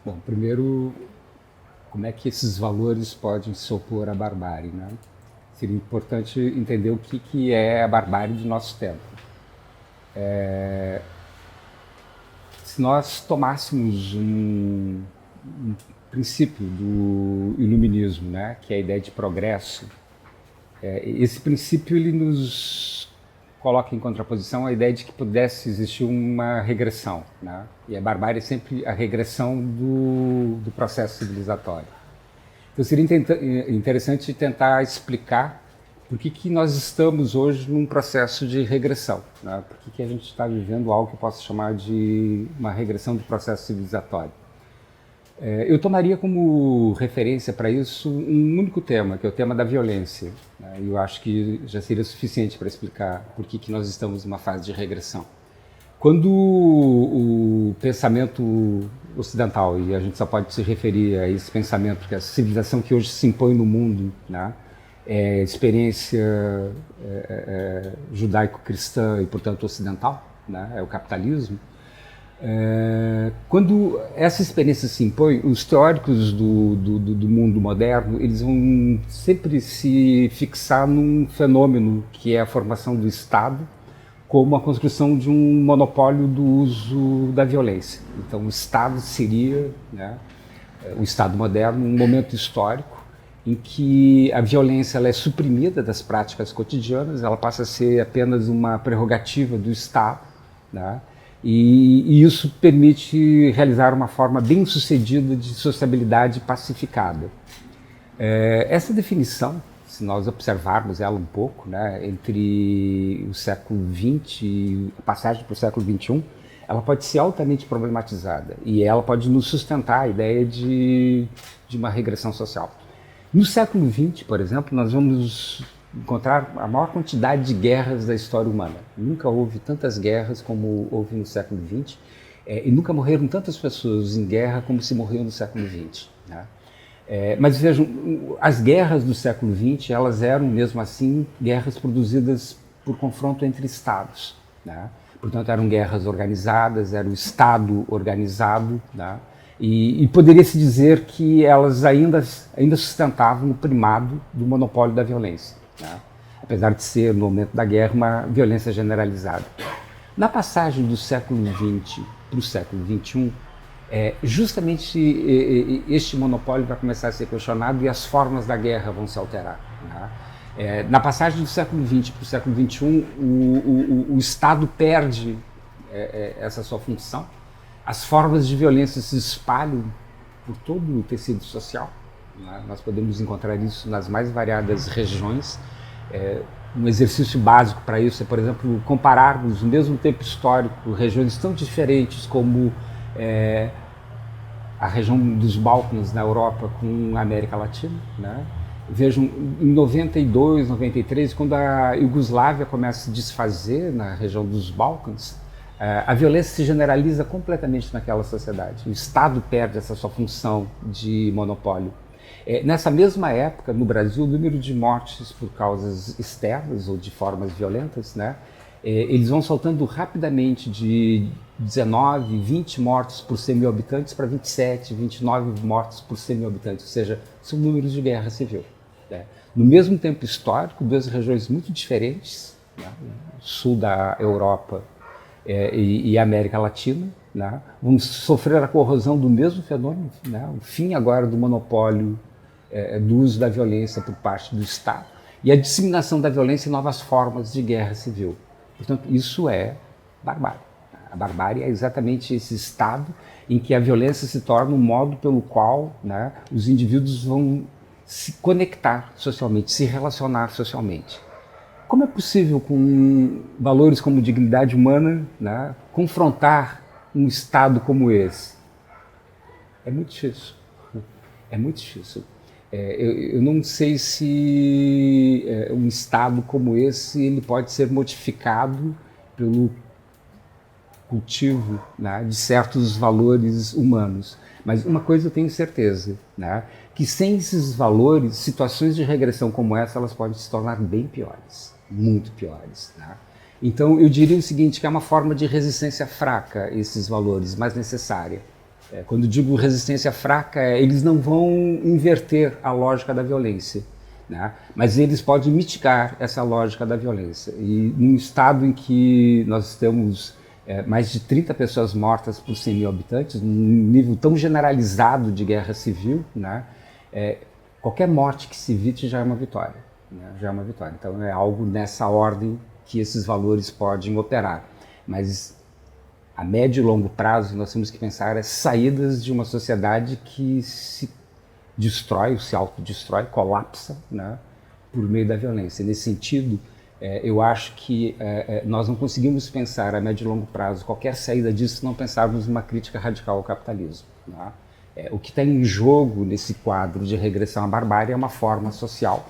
Bom, primeiro, como é que esses valores podem se opor à barbárie, né? Seria importante entender o que é a barbárie do nosso tempo. Se nós tomássemos um princípio do iluminismo, né, que é a ideia de progresso, esse princípio ele nos coloca em contraposição à ideia de que pudesse existir uma regressão, né? E a barbárie é sempre a regressão do processo civilizatório. Então seria interessante tentar explicar por que nós estamos hoje num processo de regressão, né? Por que a gente está vivendo algo que eu posso chamar de uma regressão do processo civilizatório. Eu tomaria como referência para isso um único tema, que é o tema da violência, né? E eu acho que já seria suficiente para explicar por que nós estamos numa fase de regressão. Quando o pensamento ocidental, e a gente só pode se referir a esse pensamento, porque a civilização que hoje se impõe no mundo, né, é a experiência judaico-cristã e, portanto, ocidental, né, é o capitalismo. Quando essa experiência se impõe, os teóricos do mundo moderno, eles vão sempre se fixar num fenômeno que é a formação do Estado como a construção de um monopólio do uso da violência. Então, o Estado seria, né, o Estado moderno, um momento histórico em que a violência ela é suprimida das práticas cotidianas, ela passa a ser apenas uma prerrogativa do Estado, né? E isso permite realizar uma forma bem sucedida de sociabilidade pacificada. Essa definição, se nós observarmos ela um pouco, né, entre o século XX e a passagem para o século XXI, ela pode ser altamente problematizada e ela pode nos sustentar a ideia de uma regressão social. No século XX, por exemplo, nós vamos encontrar a maior quantidade de guerras da história humana. Nunca houve tantas guerras como houve no século XX, e nunca morreram tantas pessoas em guerra como se morreu no século XX. Né? Mas vejam, as guerras do século XX, elas eram mesmo assim guerras produzidas por confronto entre estados. Né? Portanto, eram guerras organizadas, era o Estado organizado, né? E poderia-se dizer que elas ainda sustentavam o primado do monopólio da violência. Né? Apesar de ser, no momento da guerra, uma violência generalizada. Na passagem do século XX para o século XXI, justamente este monopólio vai começar a ser questionado e as formas da guerra vão se alterar. Né? Na passagem do século XX para o século XXI, o Estado perde essa sua função, as formas de violência se espalham por todo o tecido social. Né? Nós podemos encontrar isso nas mais variadas regiões. Um exercício básico para isso é, por exemplo, compararmos no mesmo tempo histórico regiões tão diferentes como a região dos Balcãs na Europa com a América Latina. Né? Vejam, em 92, 93, quando a Iugoslávia começa a se desfazer na região dos Balcãs, a violência se generaliza completamente naquela sociedade. O Estado perde essa sua função de monopólio. Nessa mesma época, no Brasil, o número de mortes por causas externas ou de formas violentas, né, eles vão saltando rapidamente de 19, 20 mortos por 100 mil habitantes para 27, 29 mortos por 100 mil habitantes, ou seja, são números de guerra civil. Né. No mesmo tempo histórico, duas regiões muito diferentes, né, o sul da Europa e a América Latina, né, vão sofrer a corrosão do mesmo fenômeno, né, o fim agora do monopólio do uso da violência por parte do Estado e a disseminação da violência em novas formas de guerra civil. Portanto, isso é barbárie. A barbárie é exatamente esse estado em que a violência se torna um modo pelo qual, né, os indivíduos vão se conectar socialmente, se relacionar socialmente. Como é possível, com valores como dignidade humana, né, confrontar um Estado como esse? É muito difícil. É muito difícil. Eu não sei se um Estado como esse ele pode ser modificado pelo cultivo, né, de certos valores humanos. Mas uma coisa eu tenho certeza, né, que sem esses valores, situações de regressão como essa, elas podem se tornar bem piores, muito piores. Né? Então, eu diria o seguinte, que é uma forma de resistência fraca, esses valores, mas necessária. Quando digo resistência fraca, eles não vão inverter a lógica da violência, né? Mas eles podem mitigar essa lógica da violência. E num estado em que nós temos mais de 30 pessoas mortas por 100 mil habitantes, num nível tão generalizado de guerra civil, né? Qualquer morte que se evite já é uma vitória, né? Já é uma vitória. Então é algo nessa ordem que esses valores podem operar. Mas a médio e longo prazo nós temos que pensar as saídas de uma sociedade que se destrói, se autodestrói, colapsa, né? Por meio da violência. Nesse sentido, eu acho que nós não conseguimos pensar a médio e longo prazo qualquer saída disso se não pensarmos numa crítica radical ao capitalismo, né? O que está em jogo nesse quadro de regressão à barbárie é uma forma social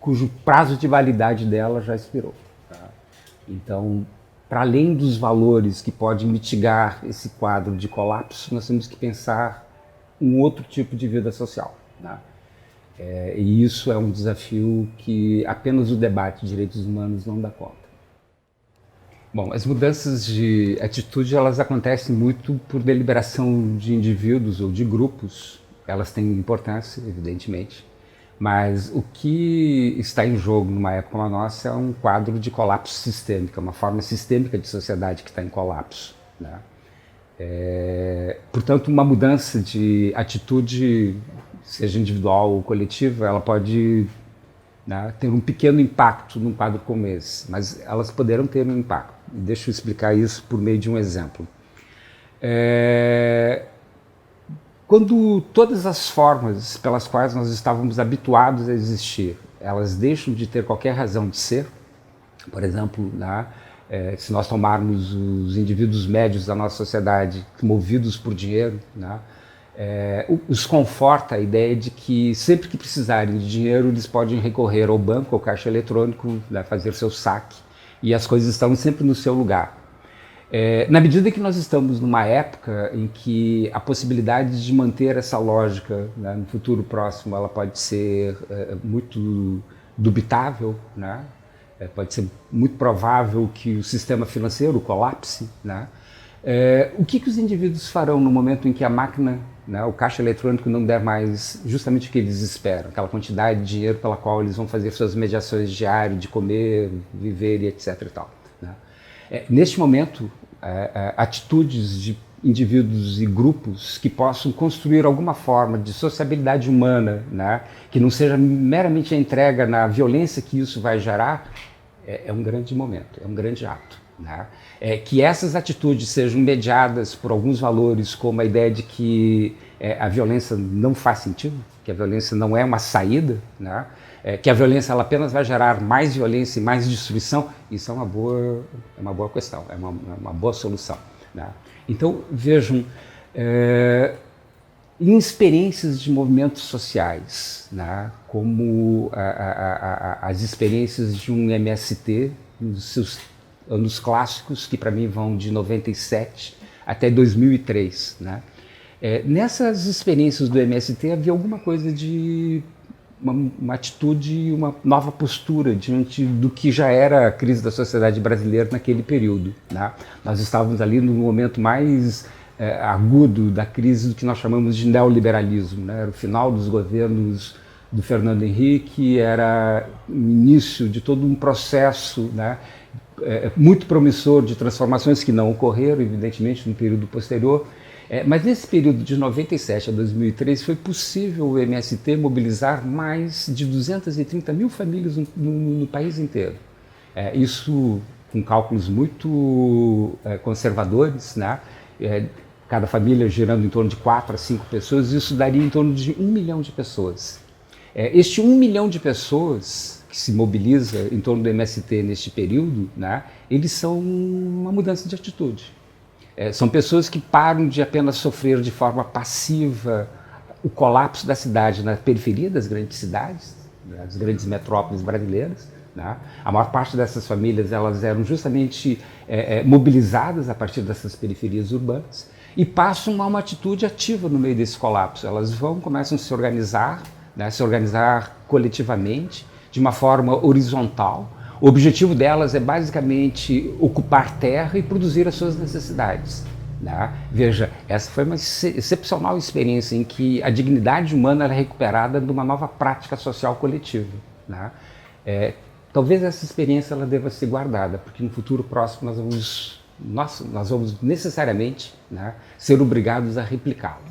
cujo prazo de validade dela já expirou, tá? Então, para além dos valores que podem mitigar esse quadro de colapso, nós temos que pensar um outro tipo de vida social, né? E isso é um desafio que apenas o debate de direitos humanos não dá conta. Bom, as mudanças de atitude, elas acontecem muito por deliberação de indivíduos ou de grupos. Elas têm importância, evidentemente, mas o que está em jogo numa época como a nossa é um quadro de colapso sistêmico, uma forma sistêmica de sociedade que está em colapso, né? Portanto, uma mudança de atitude, seja individual ou coletiva, ela pode, né, ter um pequeno impacto num quadro como esse, mas elas poderão ter um impacto. Deixa eu explicar isso por meio de um exemplo. Quando todas as formas pelas quais nós estávamos habituados a existir, elas deixam de ter qualquer razão de ser, por exemplo, né, se nós tomarmos os indivíduos médios da nossa sociedade movidos por dinheiro, né, os conforta a ideia de que sempre que precisarem de dinheiro eles podem recorrer ao banco, ao caixa eletrônico, né, fazer seu saque, e as coisas estão sempre no seu lugar. Na medida que nós estamos numa época em que a possibilidade de manter essa lógica, né, no futuro próximo, ela pode ser muito dubitável, né? Pode ser muito provável que o sistema financeiro colapse, né? O que os indivíduos farão no momento em que a máquina, né, o caixa eletrônico não der mais justamente o que eles esperam, aquela quantidade de dinheiro pela qual eles vão fazer suas mediações diárias de comer, viver e etc. e tal, né? Neste momento, atitudes de indivíduos e grupos que possam construir alguma forma de sociabilidade humana, né, que não seja meramente a entrega na violência que isso vai gerar, é um grande momento, é um grande ato, né? Que essas atitudes sejam mediadas por alguns valores, como a ideia de que a violência não faz sentido, que a violência não é uma saída, né? Que a violência ela apenas vai gerar mais violência e mais destruição, isso é uma boa questão, é uma boa solução, né? Então, vejam, em experiências de movimentos sociais, né, como as experiências de um MST, nos seus anos clássicos, que para mim vão de 97 até 2003, né? Nessas experiências do MST havia alguma coisa de uma atitude, uma nova postura diante do que já era a crise da sociedade brasileira naquele período, né? Nós estávamos ali no momento mais agudo da crise do que nós chamamos de neoliberalismo, né? Era o final dos governos do Fernando Henrique, era o início de todo um processo, né, muito promissor de transformações que não ocorreram, evidentemente, no período posterior. Mas nesse período de 97 a 2003 foi possível o MST mobilizar mais de 230 mil famílias no país inteiro. Isso com cálculos muito conservadores, né? Cada família girando em torno de 4 a 5 pessoas, isso daria em torno de 1 milhão de pessoas. Este 1 milhão de pessoas que se mobiliza em torno do MST neste período, né, eles são uma mudança de atitude. São pessoas que param de apenas sofrer de forma passiva o colapso da cidade na periferia das grandes cidades, das grandes metrópoles brasileiras, né? A maior parte dessas famílias elas eram justamente mobilizadas a partir dessas periferias urbanas e passam a uma atitude ativa no meio desse colapso. Elas começam a se organizar, né, se organizar coletivamente, de uma forma horizontal, O objetivo delas é basicamente ocupar terra e produzir as suas necessidades. Né? Veja, essa foi uma excepcional experiência em que a dignidade humana era recuperada numa nova prática social coletiva. Né? Talvez essa experiência ela deva ser guardada, porque no futuro próximo nós vamos necessariamente, né, ser obrigados a replicá-la.